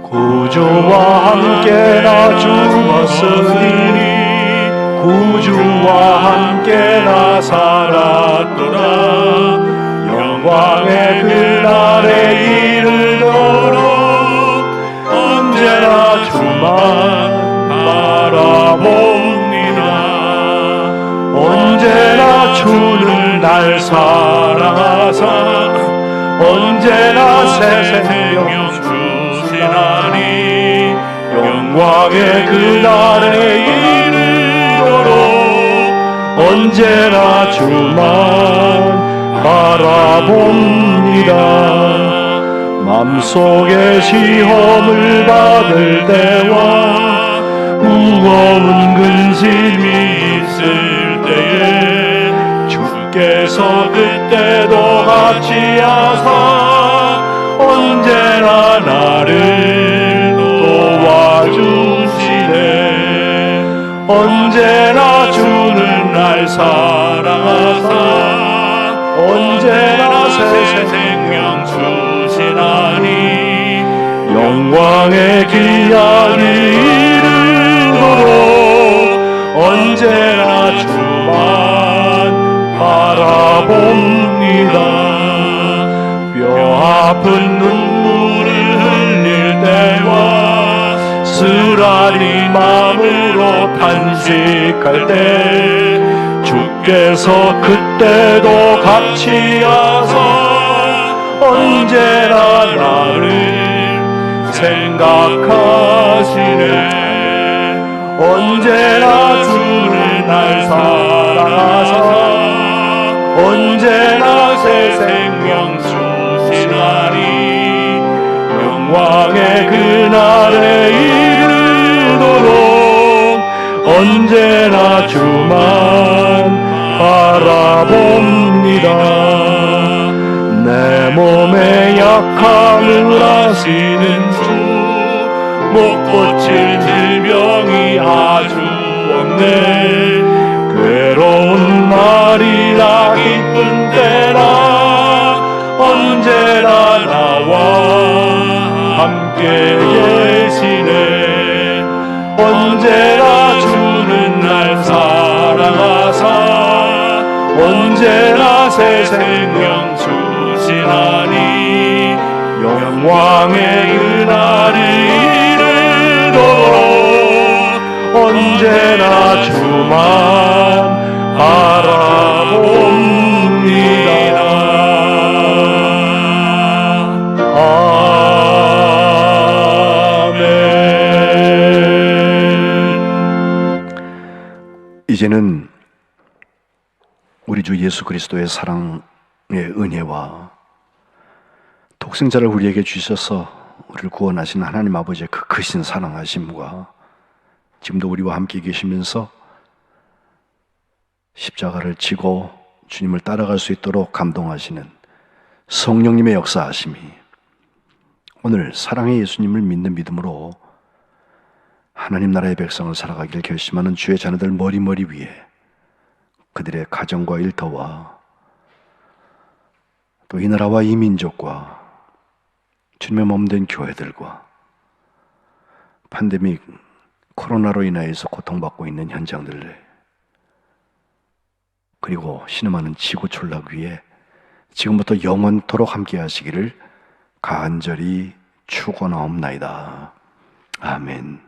구주와 함께 나 죽었으니 구주와 함께 나 살았도다. 영광의 그날에 이르도록 언제나 주만 바라봅니다. 언제나 주는 날 사랑하사 언제나 새 생명 주시나니 영광의 그날에 이르도록 언제나 주만 바라봅니다. 맘속에 시험을 받을 때와 무거운 근심이 있을 때에 주께서 그때도 같이 하사 언제나 나를 도와주시네. 언제나 주는 날 사랑하사 언제나 새 생명 주시나니 영광의 기약이 이르도록 언제나 주만 바라봅니다. 뼈아픈 눈물을 흘릴 때와 쓰라린 마음으로 탄식할 때 주께서 그때도 같이 하사 언제나 나를 생각하시네. 언제나 주를 날 사랑하사 언제나 새 생명 주시나니 영광의 그날에 이르도록 언제나 주만 바라봅니다. 내 몸의 약함을 아시는 주 못 고칠 질병이 아주 없네. 괴로운 날이나 기쁜 때나 언제나 나와 함께 계시네. 언제나 주는 날 사랑하사 언제나 새 생명 주시나니 영광의 그날이 언제나 주만 바라봅니다. 아멘. 이제는 우리 주 예수 그리스도의 사랑의 은혜와 독생자를 우리에게 주셔서 우리를 구원하신 하나님 아버지의 그 크신 사랑하심과 지금도 우리와 함께 계시면서 십자가를 지고 주님을 따라갈 수 있도록 감동하시는 성령님의 역사하심이 오늘 사랑의 예수님을 믿는 믿음으로 하나님 나라의 백성을 살아가길 결심하는 주의 자녀들 머리머리 위에 그들의 가정과 일터와 또 이 나라와 이 민족과 주님의 몸된 교회들과 팬데믹 코로나로 인하여서 고통받고 있는 현장들 그리고 신음하는 지구 촌락 위에 지금부터 영원토록 함께 하시기를 간절히 축원하옵나이다. 아멘.